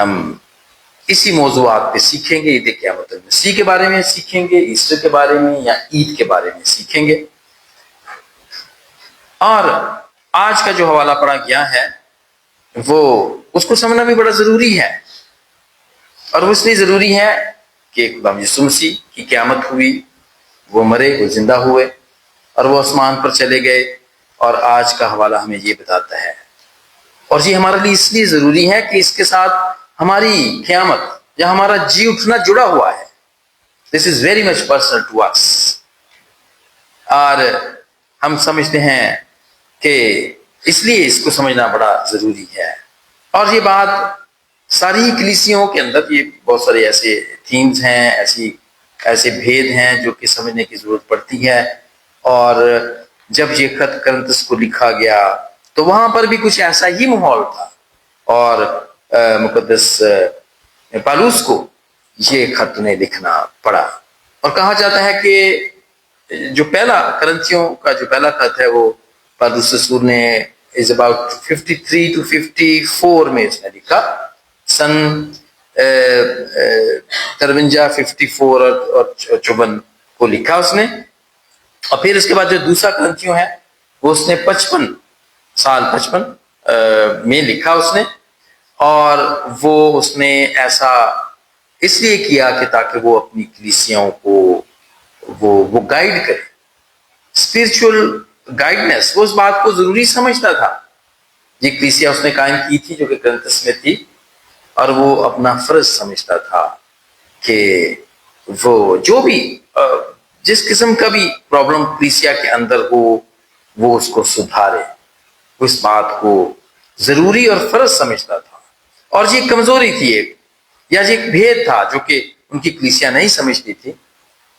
ہم اسی موضوعات پہ سیکھیں گے، عید قیامت المسیح کے بارے میں سیکھیں گے، ایسٹر کے بارے میں یا عید کے بارے میں سیکھیں گے۔ اور آج کا جو حوالہ پڑھا گیا ہے وہ اس کو سمجھنا بھی بڑا ضروری ہے، اور وہ اس لیے ضروری ہے کہ خدا یسوع مسیح کی قیامت ہوئی، وہ مرے، وہ زندہ ہوئے اور وہ آسمان پر چلے گئے، اور آج کا حوالہ ہمیں یہ بتاتا ہے۔ اور یہ ہمارے لیے اس لیے ضروری ہے کہ اس کے ساتھ ہماری قیامت یا ہمارا جی اٹھنا جڑا ہوا ہے۔ This is very much personal to us, اور ہم سمجھتے ہیں کہ اس لیے اس کو سمجھنا بڑا ضروری ہے۔ اور یہ بات ساری کلیسیوں کے اندر، یہ بہت سارے ایسے تھیمز ہیں، ایسے بھید ہیں جو کہ سمجھنے کی ضرورت پڑتی ہے۔ اور جب یہ خط کرنتس کو لکھا گیا تو وہاں پر بھی کچھ ایسا ہی ماحول تھا، اور مقدس پالوس کو یہ خط انہیں لکھنا پڑا۔ اور کہا جاتا ہے کہ جو پہلا کرنتھیوں کا جو پہلا خط ہے وہ پالوس رسول نے از اباؤٹ 53 to 54 میں اس نے لکھا، سن 53 54 اور 54 کو لکھا اس نے۔ اور پھر اس کے بعد جو دوسرا کرنتھیوں ہے وہ اس نے 55 میں لکھا اس نے، اور وہ اس نے ایسا اس لیے کیا کہ تاکہ وہ اپنی کلیسیاؤں کو وہ گائیڈ کرے، اسپرچول گائیڈنس، وہ اس بات کو ضروری سمجھتا تھا۔ یہ کلیسیا اس نے قائم کی تھی جو کہ کرنتس میں تھی، اور وہ اپنا فرض سمجھتا تھا کہ وہ جو بھی جس قسم کا بھی پرابلم کلیسیا کے اندر ہو وہ اس کو سدھارے، اس بات کو ضروری اور فرض سمجھتا تھا۔ اور یہ کمزوری تھی ایک، یا یہ ایک بھید تھا جو کہ ان کی کلیسیا نہیں سمجھتی تھی،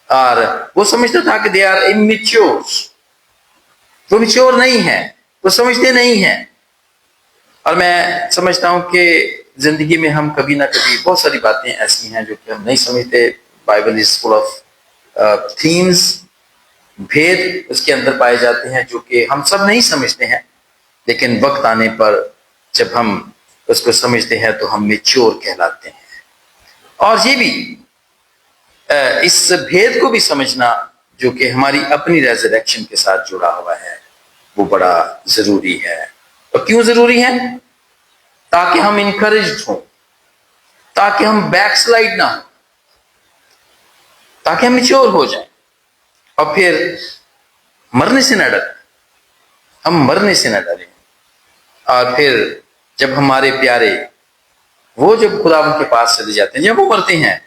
اور وہ سمجھتا تھا کہ دے آر امیچور، وہ میچور نہیں ہیں، وہ سمجھتے نہیں ہیں۔ اور میں سمجھتا ہوں کہ زندگی میں ہم کبھی نہ کبھی بہت ساری باتیں ایسی ہیں جو کہ ہم نہیں سمجھتے۔ Bible is full of themes, بھید اس کے اندر پائے جاتے ہیں جو کہ ہم سب نہیں سمجھتے ہیں، لیکن وقت آنے پر جب ہم اس کو سمجھتے ہیں تو ہم میچور کہلاتے ہیں۔ اور یہ بھی اس بھید کو بھی سمجھنا جو کہ ہماری اپنی ریزریکشن کے ساتھ جڑا ہوا ہے وہ بڑا ضروری ہے۔ اور کیوں ضروری ہے؟ تاکہ ہم انکریجڈ ہوں، تاکہ ہم بیک سلائڈ نہ ہوں، تاکہ ہم میچور ہو جائیں، اور پھر مرنے سے نہ ڈریں، ہم مرنے سے نہ ڈریں۔ اور پھر جب ہمارے پیارے وہ جب خدا ان کے پاس چلے جاتے ہیں، جب وہ مرتے ہیں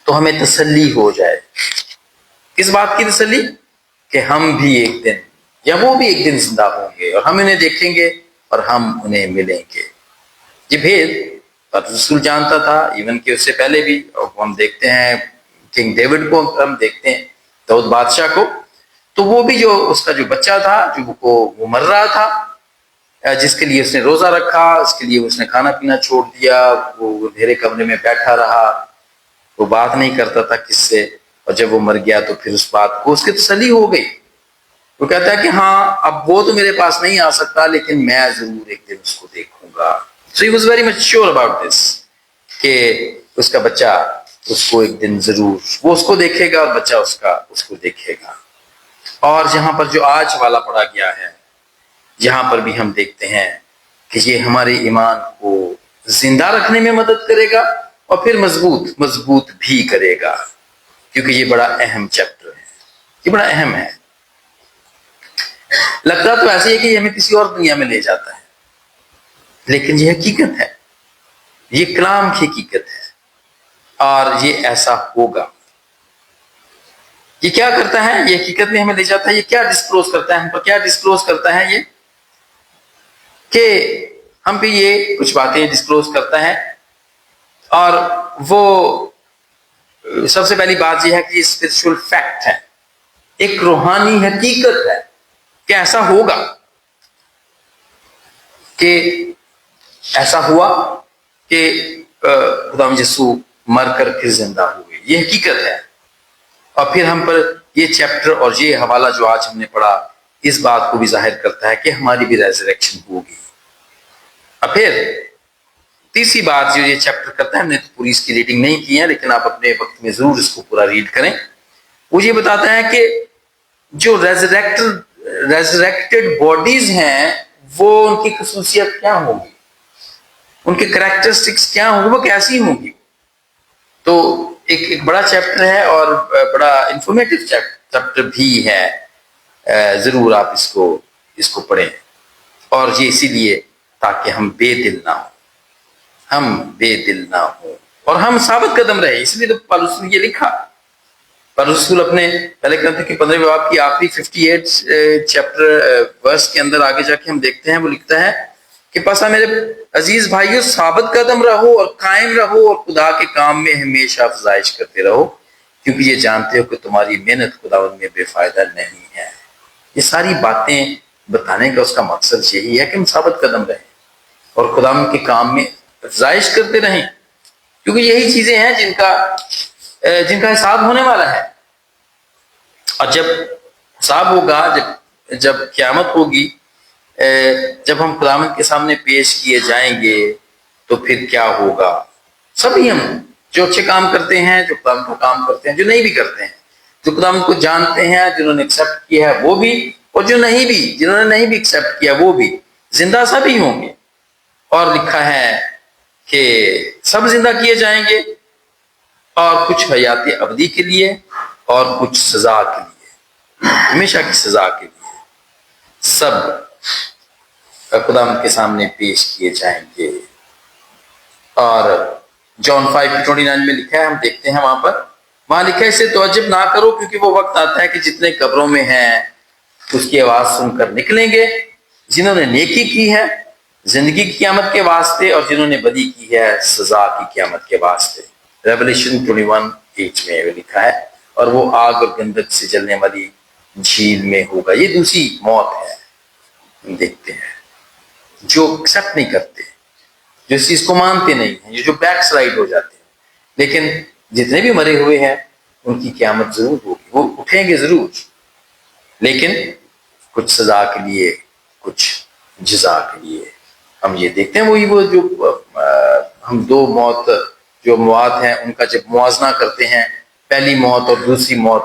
تو ہمیں تسلی ہو جائے۔ کس بات کی تسلی؟ کہ ہم بھی ایک دن یا وہ بھی ایک دن زندہ ہوں گے، اور ہم انہیں دیکھیں گے اور ہم انہیں ملیں گے۔ یہ بھید رسول جانتا تھا، ایون کہ اس سے پہلے بھی۔ اور ہم دیکھتے ہیں کنگ ڈیوڈ کو، ہم دیکھتے ہیں داؤد بادشاہ کو، تو وہ بھی جو اس کا جو بچہ تھا جو وہ مر رہا تھا، جس کے لیے اس نے روزہ رکھا، اس کے لیے اس نے کھانا پینا چھوڑ دیا، وہ اندھیرے کمرے میں بیٹھا رہا، وہ بات نہیں کرتا تھا کس سے، اور جب وہ مر گیا تو پھر اس بات کو اس کی تسلی ہو گئی۔ وہ کہتا ہے کہ ہاں اب وہ تو میرے پاس نہیں آ سکتا، لیکن میں ضرور ایک دن اس کو دیکھوں گا۔ So he was very much sure about this کہ اس کا بچہ اس کو ایک دن ضرور وہ اس کو دیکھے گا، اور بچہ اس کو دیکھے گا۔ اور جہاں پر جو آج والا پڑھا گیا ہے، یہاں پر بھی ہم دیکھتے ہیں کہ یہ ہمارے ایمان کو زندہ رکھنے میں مدد کرے گا، اور پھر مضبوط بھی کرے گا، کیونکہ یہ بڑا اہم چیپٹر ہے، یہ بڑا اہم ہے۔ لگتا تو ایسے ہے کہ یہ ہمیں کسی اور دنیا میں لے جاتا ہے، لیکن یہ حقیقت ہے، یہ کلام کی حقیقت ہے، اور یہ ایسا ہوگا۔ یہ کیا کرتا ہے؟ یہ حقیقت میں ہمیں لے جاتا ہے۔ یہ کیا ڈسکلوز کرتا ہے ہم پر؟ کیا ڈسکلوز کرتا ہے یہ؟ کہ ہم پہ یہ کچھ باتیں ڈسکلوز کرتا ہے، اور وہ سب سے پہلی بات یہ ہے کہ یہ اسپرچول فیکٹ ہے، ایک روحانی حقیقت ہے کہ ایسا ہوگا، کہ ایسا ہوا کہ خدا یسوع مر کر پھر زندہ ہوئے، یہ حقیقت ہے۔ اور پھر ہم پر یہ چیپٹر اور یہ حوالہ جو آج ہم نے پڑھا اس بات کو بھی ظاہر کرتا ہے کہ ہماری بھی ریزریکشن ہوگی۔ اور پھر تیسری بات جو یہ چیپٹر کرتا ہے، ہم نے تو پوری اس کی ریڈنگ نہیں کی ہے لیکن آپ اپنے وقت میں ضرور اس کو پورا ریڈ کریں، وہ یہ بتاتا ہے کہ جو ریزریکٹڈ باڈیز ہیں وہ ان کی خصوصیت کیا ہوگی، ان کے کریکٹرسٹکس کیا ہوں گے، وہ کیسی ہوں گی. تو ایک بڑا چیپٹر ہے اور بڑا انفارمیٹو چیپٹر بھی ہے. ضرور آپ اس کو پڑھیں، اور یہ اسی لیے تاکہ ہم بے دل نہ ہوں اور ہم ثابت قدم رہے. اس لیے تو پالوس نے یہ لکھا. پالوس رسول اپنے پہلے کرنتھیوں کی 15ویں باب کی آخری 58 چیپٹر ورس کے اندر آگے جا کے ہم دیکھتے ہیں، وہ لکھتا ہے کہ پس میرے عزیز بھائیو ثابت قدم رہو اور قائم رہو اور خدا کے کام میں ہمیشہ افزائش کرتے رہو، کیونکہ یہ جانتے ہو کہ تمہاری محنت خداوند میں بے فائدہ نہیں ہے. یہ ساری باتیں بتانے کا اس کا مقصد یہی ہے کہ ہم ثابت قدم رہیں اور خداوند کے کام میں افزائش کرتے رہیں، کیونکہ یہی چیزیں ہیں جن کا حساب ہونے والا ہے. اور جب حساب ہوگا، جب قیامت ہوگی، جب ہم خداوند کے سامنے پیش کیے جائیں گے تو پھر کیا ہوگا؟ سبھی ہم جو اچھے کام کرتے ہیں، جو خداوند کا کام کرتے ہیں، جو نہیں بھی کرتے ہیں، جو خداوند کو جانتے ہیں، جنہوں نے ایکسیپٹ کیا ہے وہ بھی، اور جنہوں نے نہیں بھی ایکسیپٹ کیا وہ بھی زندہ سبھی ہوں گے. اور لکھا ہے کہ سب زندہ کیے جائیں گے، اور کچھ حیات ابدی کے لیے اور کچھ سزا کے لیے، ہمیشہ کی سزا کے لیے سب خداوند کے سامنے پیش کیے جائیں گے. اور جان 5:29 میں لکھا ہے، ہم دیکھتے ہیں وہاں لکھا ہے اسے تعجب نہ کرو کیونکہ وہ وقت آتا ہے کہ جتنے قبروں میں ہیں اس کی آواز سن کر نکلیں گے، جنہوں نے نیکی کی ہے زندگی کی قیامت کے واسطے، اور جنہوں نے بدی کی ہے سزا کی قیامت کے واسطے. ریولیشن 21:8 میں لکھا ہے، اور وہ آگ اور گندک سے جلنے والی جھیل میں ہوگا. یہ دوسری موت ہے. ہم دیکھتے ہیں جو ایکسیپٹ نہیں کرتے، جو اس چیز کو مانتے نہیں ہیں، جو بیک سلائڈ ہو جاتے ہیں. لیکن جتنے بھی مرے ہوئے ہیں ان کی قیامت ضرور ہوگی، وہ اٹھیں گے ضرور، لیکن کچھ سزا کے لیے کچھ جزا کے لیے. ہم یہ دیکھتے ہیں وہ جو ہم دو مواد ہیں ان کا جب موازنہ کرتے ہیں، پہلی موت اور دوسری موت،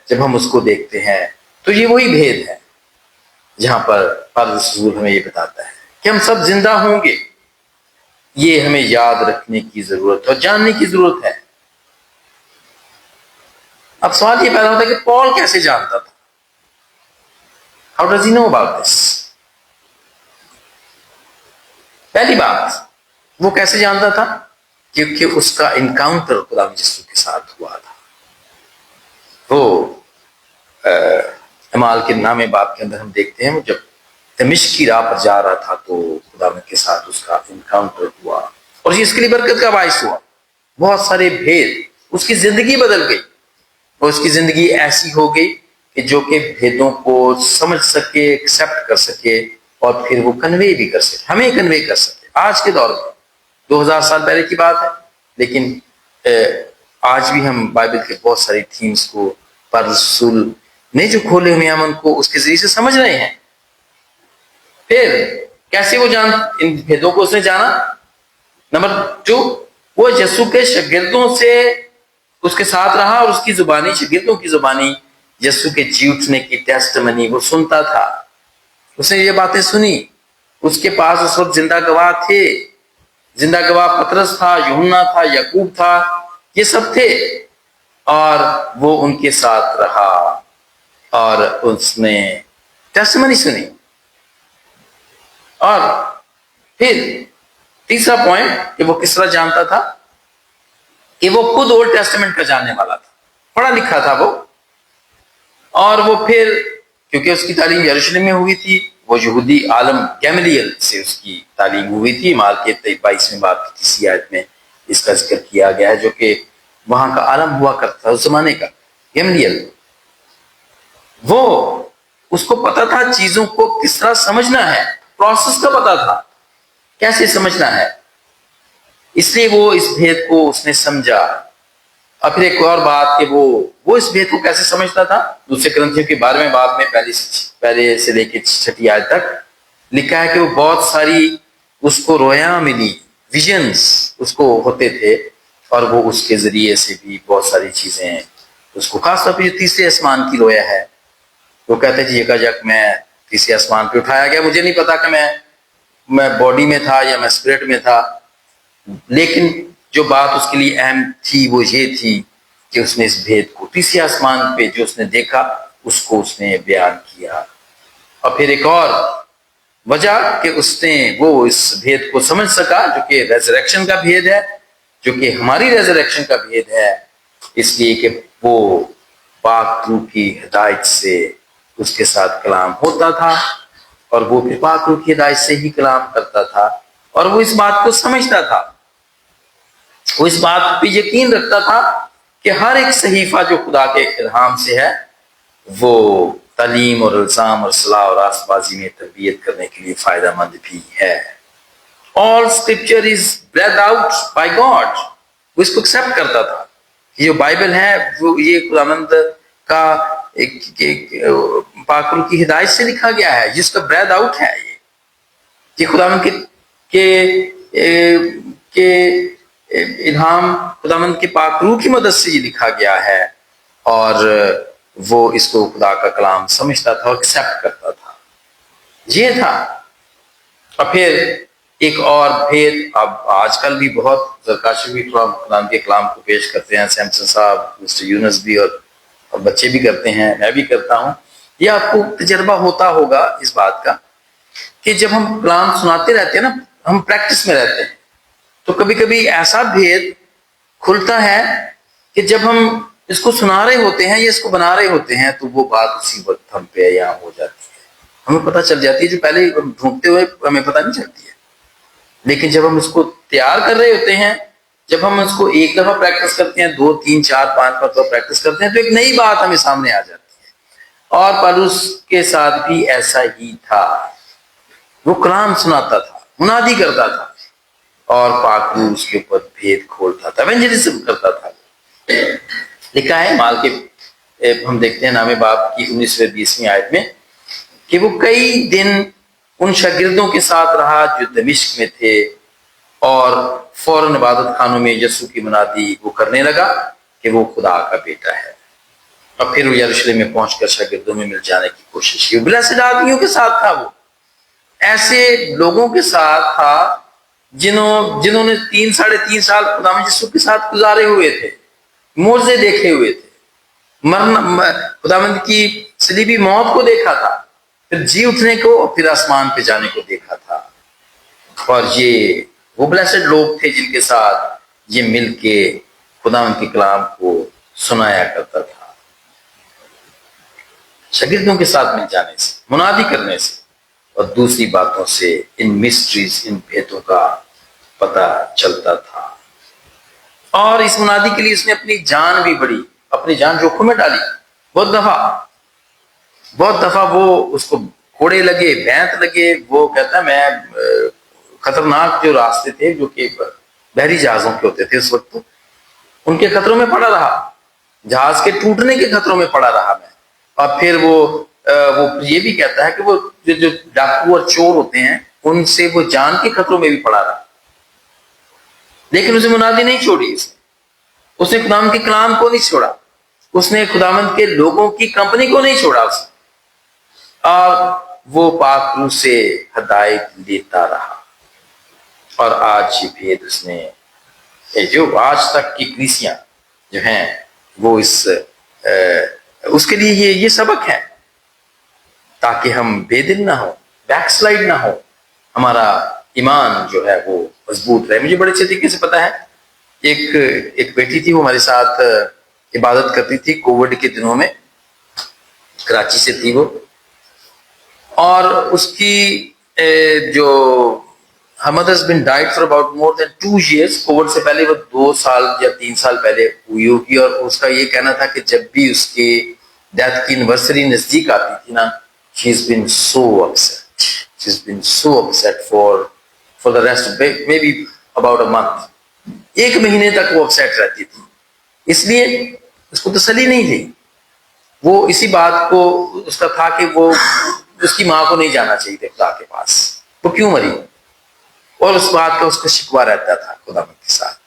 جب ہم اس کو دیکھتے ہیں تو یہ وہی بھید ہے جہاں پر پالوس رسول ہمیں یہ بتاتا ہے کہ ہم سب زندہ ہوں گے. یہ ہمیں یاد رکھنے کی ضرورت اور جاننے کی ضرورت ہے. اب سوال یہ پیدا ہوتا ہے کہ پال کیسے جانتا تھا؟ How does he know about this؟ پہلی بات، وہ کیسے جانتا تھا؟ کیونکہ اس کا انکاؤنٹر خدا یسوع کے ساتھ ہوا تھا. وہ اعمال کے نامے باب کے اندر ہم دیکھتے ہیں، وہ جب دمشق کی راہ پر جا رہا تھا تو خدا کے ساتھ اس کا انکاؤنٹر ہوا، اور یہ اس کے لیے برکت کا باعث ہوا. بہت سارے بھید، اس کی زندگی بدل گئی، اور اس کی زندگی ایسی ہو گئی کہ جو کہ بھیدوں کو سمجھ سکے، ایکسیپٹ کر سکے، اور پھر وہ کنوے بھی کر سکے، ہمیں کنوے کر سکے. آج کے دور میں 2000 سال پہلے کی بات ہے، لیکن آج بھی ہم بائبل کے بہت ساری تھیمز کو پالوس رسول نے جو کھولے ہوئے ہم ان کو اس کے ذریعے سے سمجھ رہے ہیں. پھر کیسے وہ ان بھیدوں کو اس نے جانا؟ نمبر 2، وہ یسوع کے شاگردوں سے اس کے ساتھ رہا، اور اس کی زبانی، شاگردوں کی زبانی، یسوع کے جی اٹھنے کی ٹیسٹمنی وہ سنتا تھا. اس نے یہ باتیں سنی. اس کے پاس اس وقت زندہ گواہ تھے. زندہ گواہ پطرس تھا، یوحنا تھا، یعقوب تھا، یہ سب تھے، اور وہ ان کے ساتھ رہا اور اس نے ٹیسٹمنی سنی. اور پھر تیسرا پوائنٹ کہ وہ کس طرح جانتا تھا، کہ وہ خود اولڈ ٹیسٹمنٹ کا جاننے والا تھا، پڑھا لکھا تھا وہ. اور وہ پھر کیونکہ اس کی تعلیم یروشلم میں ہوئی تھی، وہ یہودی عالم گیملیل سے اس کی تعلیم ہوئی تھی. مال کے 22ویں باب کی 30 آیت میں اس کا ذکر کیا گیا ہے، جو کہ وہاں کا عالم ہوا کرتا تھا اس زمانے کا، گیملیل. وہ اس کو پتا تھا چیزوں کو کس طرح سمجھنا ہے، پروسیس کا پتا تھا کیسے سمجھنا ہے، اس لیے وہ اس بھید کو اس نے سمجھا. اور پھر ایک اور بات کہ وہ اس بھید کو کیسے سمجھتا تھا، دوسرے کرنتھیوں کے 12ویں باب میں پہلے سے لے کے 6 آیت تک لکھا ہے کہ وہ بہت ساری اس کو رویا ملی، ویژنز اس کو ہوتے تھے، اور وہ اس کے ذریعے سے بھی بہت ساری چیزیں اس کو، خاص طور پہ جو تیسرے آسمان کی رویا ہے، وہ کہتے ہیں جی یکایک میں تیسرے آسمان پہ اٹھایا گیا، مجھے نہیں پتا کہ میں باڈی میں تھا یا میں اسپرٹ میں تھا، لیکن جو بات اس کے لیے اہم تھی وہ یہ تھی کہ اس نے اس بھید کو تیسرے آسمان پہ جو اس نے دیکھا اس کو اس نے بیان کیا۔ اور پھر ایک اور وجہ کہ اس نے وہ اس بھید کو سمجھ سکا، جو کہ ریزریکشن کا بھید ہے، جو کہ ہماری ریزریکشن کا بھید ہے، اس لیے کہ وہ پاک روح کی ہدایت سے اس کے ساتھ کلام ہوتا تھا، اور وہ پھر پاک روح کی ہدایت سے ہی کلام کرتا تھا، اور وہ اس بات کو سمجھتا تھا، وہ اس بات پہ یقین رکھتا تھا کہ ہر ایک صحیفہ جو خدا کے الہام سے ہے وہ تعلیم اور الزام اور صلاح اور راست بازی میں تربیت کرنے کے لیے فائدہ مند بھی ہے۔ All scripture is breathed out by God۔ وہ اس کو ایکسیپٹ کرتا تھا، یہ جو بائبل ہے وہ یہ خداوند کا پاک روح کی ہدایت سے لکھا گیا ہے، جس کا بریتھ آؤٹ ہے، یہ خداوند کے الہام، خداوند کے پاک روح کی مدد سے یہ لکھا گیا ہے، اور وہ اس کو خدا کا کلام سمجھتا تھا اور ایکسیپٹ کرتا تھا، یہ تھا۔ اور پھر ایک اور بھید، اب آج کل بھی بہت زرکاشی بھی خداوند کے کلام کو پیش کرتے ہیں، سیمسن صاحب، مسٹر یونس بھی، اور بچے بھی کرتے ہیں، میں بھی کرتا ہوں۔ یہ آپ کو تجربہ ہوتا ہوگا اس بات کا کہ جب ہم کلام سناتے رہتے ہیں نا، ہم پریکٹس میں رہتے ہیں، تو کبھی کبھی ایسا بھید کھلتا ہے کہ جب ہم اس کو سنا رہے ہوتے ہیں یا اس کو بنا رہے ہوتے ہیں تو وہ بات اسی وقت ہم پہ یہاں ہو جاتی ہے، ہمیں پتہ چل جاتی ہے، جو پہلے ڈھونڈتے ہوئے ہمیں پتہ نہیں چلتی ہے، لیکن جب ہم اس کو تیار کر رہے ہوتے ہیں، جب ہم اس کو ایک دفعہ پریکٹس کرتے ہیں، 2 3 4 5 مرتبہ پریکٹس کرتے ہیں، تو ایک نئی بات ہمیں سامنے آ جاتی ہے۔ اور پالوس کے ساتھ بھی ایسا ہی تھا، وہ کلام سناتا تھا، منادی کرتا تھا، اور پاک روح اس کے اوپر بھید کھولتا تھا، ایونجلزم کرتا تھا۔ لکھا ہے مال کے ہم دیکھتے ہیں نام باب کی 19ویں 20ویں آیت میں کہ وہ کئی دن ان شاگردوں کے ساتھ رہا جو دمشق میں تھے، اور فوراً عبادت خانوں میں یسوع کی منادی وہ کرنے لگا کہ وہ خدا کا بیٹا ہے، اور پھر وہ یروشلم میں پہنچ کر شاگردوں میں مل جانے کی کوشش کی۔ بلیسڈ آدمیوں کے ساتھ تھا، وہ ایسے لوگوں کے ساتھ تھا جنہوں نے 3 ساڑھے 3 سال خدا یسوع کے ساتھ گزارے ہوئے تھے، معجزے دیکھے ہوئے تھے، خداوند کی صلیبی موت کو دیکھا تھا، پھر جی اٹھنے کو، پھر آسمان پہ جانے کو دیکھا تھا، اور یہ وہ بلیسڈ لوگ تھے جن کے ساتھ یہ مل کے خداوند کے کلام کو سنایا کرتا تھا۔ شاگردوں کے ساتھ مل جانے سے، منادی کرنے سے، اور دوسری باتوں سے ان مسٹریز، ان بھیدوں کا پتہ چلتا تھا۔ اور اس منادی کے لیے اس نے اپنی جان بھی اپنی جان جوخم میں ڈالی، بہت دفعہ وہ اس کو کوڑے لگے، بینت لگے، وہ کہتا ہے میں خطرناک جو راستے تھے جو کہ بحری جہازوں کے ہوتے تھے اس وقت، ان کے خطروں میں پڑا رہا، جہاز کے ٹوٹنے کے خطروں میں پڑا رہا میں، اور پھر وہ یہ بھی کہتا ہے کہ وہ جو ڈاکو اور چور ہوتے ہیں ان سے وہ جان کے خطروں میں بھی پڑا رہا، لیکن اسے منادی نہیں چھوڑی، اس نے خداوند کے کلام کو نہیں چھوڑا، اس نے خداوند کے لوگوں کی کمپنی کو نہیں چھوڑا، اس نے، اور وہ پاک روح سے ہدایت لیتا رہا، اور آج یہ بھید اس نے، جو آج تک کی کلیسیاں جو ہیں وہ اس کے لیے یہ سبق ہے، تاکہ ہم بے دل نہ ہو، بیک سلائڈ نہ ہو، ہمارا ایمان جو ہے وہ مضبوط رہے۔ مجھے بڑے اچھے طریقے سے پتا ہے، ایک بیٹی تھی، وہ ہمارے ساتھ عبادت کرتی تھی کووڈ کے دنوں میں، کراچی سے تھی وہ، اور اس کی جو her mother's been died for about more than 2 years، Covid سے پہلے وہ 2 سال یا 3 سال پہلے ہوئی ہوگی، اور اس کا یہ کہنا تھا کہ جب بھی اس کی ڈیتھ کی اینیورسری نزدیک آتی تھی نا، she's been so upset for the rest of maybe about a month، 1 مہینے تک وہ اپسیٹ رہتی تھی، اس لیے اس کو تسلی نہیں تھی، وہ اسی بات کو اس کا تھا کہ وہ اس کی ماں کو نہیں جانا چاہیے تھا خدا کے پاس، وہ کیوں مری، اور اس بات کا اس کو شکوہ رہتا تھا خداوند کے ساتھ.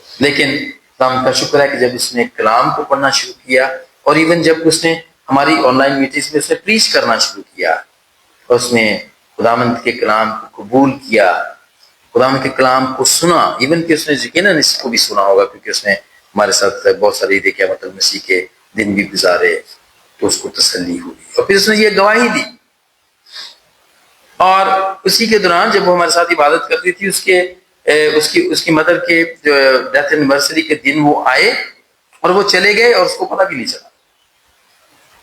لیکن خداوند کا شکر ہے کہ جب اس نے کلام کو پڑھنا شروع کیا اور ایون جب اس نے ہماری آن لائن میٹنگز میں اس نے پریچ کرنا شروع کیا اور اس نے خداوند کے کلام کو قبول کیا, خداوند کے کلام کو سنا, ایون کہ اس نے یقیناً اس کو بھی سنا ہوگا کیونکہ اس نے ہمارے ساتھ بہت ساری عید قیامت المسیح کے دن بھی گزارے, تو اس کو تسلی ہوئی اور پھر اس نے یہ گواہی دی. اور اسی کے دوران جب وہ ہمارے ساتھ عبادت کرتی تھی اس کی مدر کے ڈیتھ اینیورسری کے دن وہ آئے اور وہ چلے گئے اور اس کو پتہ بھی نہیں چلا.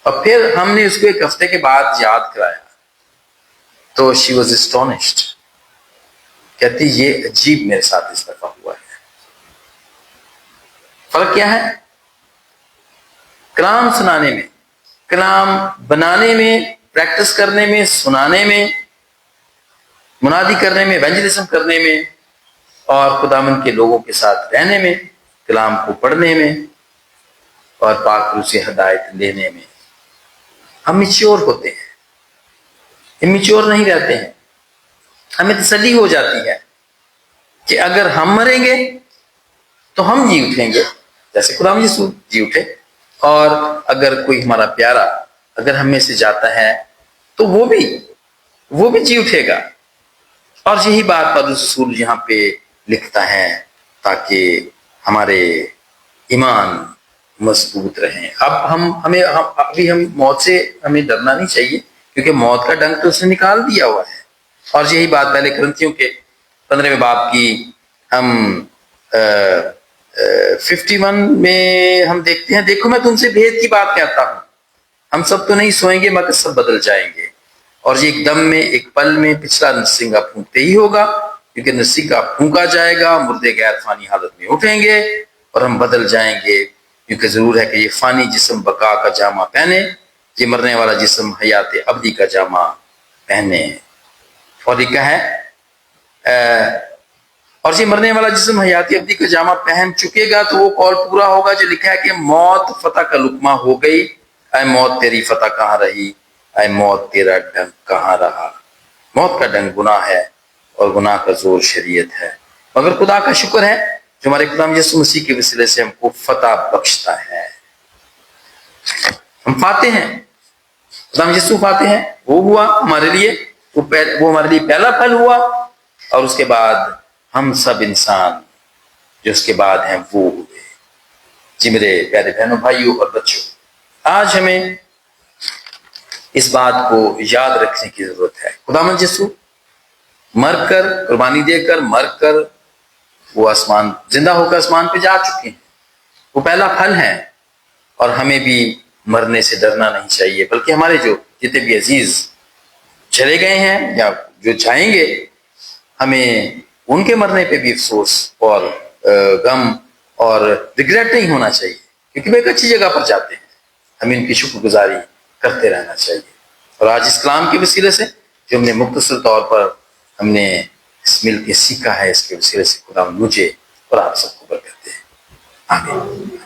اور پھر ہم نے اس کو ایک ہفتے کے بعد یاد کرایا تو شی واز اسٹونشڈ, کہتی یہ عجیب میرے ساتھ اس دفعہ ہوا ہے. فرق کیا ہے؟ کلام سنانے میں, کلام بنانے میں, پریکٹس کرنے میں, سنانے میں, منادی کرنے میں, ایونجلزم کرنے میں اور خداوند کے لوگوں کے ساتھ رہنے میں, کلام کو پڑھنے میں اور پاک روح سے ہدایت لینے میں ہم میچور ہوتے ہیں, امیچور نہیں رہتے ہیں. ہمیں تسلی ہو جاتی ہے کہ اگر ہم مریں گے تو ہم جی اٹھیں گے جیسے خداوند یسوع جی اٹھے, اور اگر کوئی ہمارا پیارا اگر ہم میں سے جاتا ہے تو وہ بھی جی اٹھے گا. اور یہی بات پولس رسول یہاں پہ لکھتا ہے تاکہ ہمارے ایمان مضبوط رہیں. ابھی ہم موت سے ہمیں ڈرنا نہیں چاہیے کیونکہ موت کا ڈنک تو اس نے نکال دیا ہوا ہے. اور یہی بات پہلے کرنتھیوں کے 15ویں باب کی ہم 51 میں ہم دیکھتے ہیں, دیکھو میں تم سے بھید کی بات کہتا ہوں, ہم سب تو نہیں سوئیں گے مگر سب بدل جائیں گے, اور یہ ایک دم میں ایک پل میں پچھلا نرسنگا پھونکتے ہی ہوگا, کیونکہ نرسنگا پھونکا جائے گا, مردے غیر فانی حالت میں اٹھیں گے اور ہم بدل جائیں گے, کیونکہ ضرور ہے کہ یہ فانی جسم بقا کا جامہ پہنے, یہ مرنے والا جسم حیات ابدی کا جامہ پہنے. اور یہ کیا ہے, اور یہ مرنے والا جسم حیات ابدی کا جامہ پہن چکے گا تو وہ قول پورا ہوگا جو لکھا ہے کہ موت فتح کا لقمہ ہو گئی, اے موت تیری فتح کہاں رہی, اے موت تیرا ڈنگ کہاں رہا. موت کا ڈنگ گناہ ہے اور گناہ کا زور شریعت ہے, مگر خدا کا شکر ہے جو ہمارے خداوند یسوع مسیح کے وسیلے سے ہم کو فتح بخشتا ہے. ہم فاتح ہیں, خداوند یسوع فاتح ہیں, وہ ہوا ہمارے لیے, وہ ہمارے لیے پہلا پھل ہوا, اور اس کے بعد ہم سب انسان جو اس کے بعد ہیں وہ ہوئے. جی میرے پیارے بہنوں, بھائیوں اور بچوں, آج ہمیں اس بات کو یاد رکھنے کی ضرورت ہے. خداوند یسوع مر کر, قربانی دے کر, مر کر وہ آسمان, زندہ ہو کر آسمان پہ جا چکے ہیں, وہ پہلا پھل ہے. اور ہمیں بھی مرنے سے ڈرنا نہیں چاہیے, بلکہ ہمارے جو جتنے بھی عزیز چلے گئے ہیں یا جو جائیں گے, ہمیں ان کے مرنے پہ بھی افسوس اور غم اور ریگریٹ نہیں ہونا چاہیے, کیونکہ وہ ایک اچھی جگہ پر جاتے ہیں. ہمیں ان کی شکر گزاری کرتے رہنا چاہیے. اور آج اس کلام کے وسیلے سے جو ہم نے مختصر طور پر ہم نے اس مل کے سیکھا ہے, اس کے وسیلے سے خدا مجھے اور آپ سب کو برکت دے. آمین.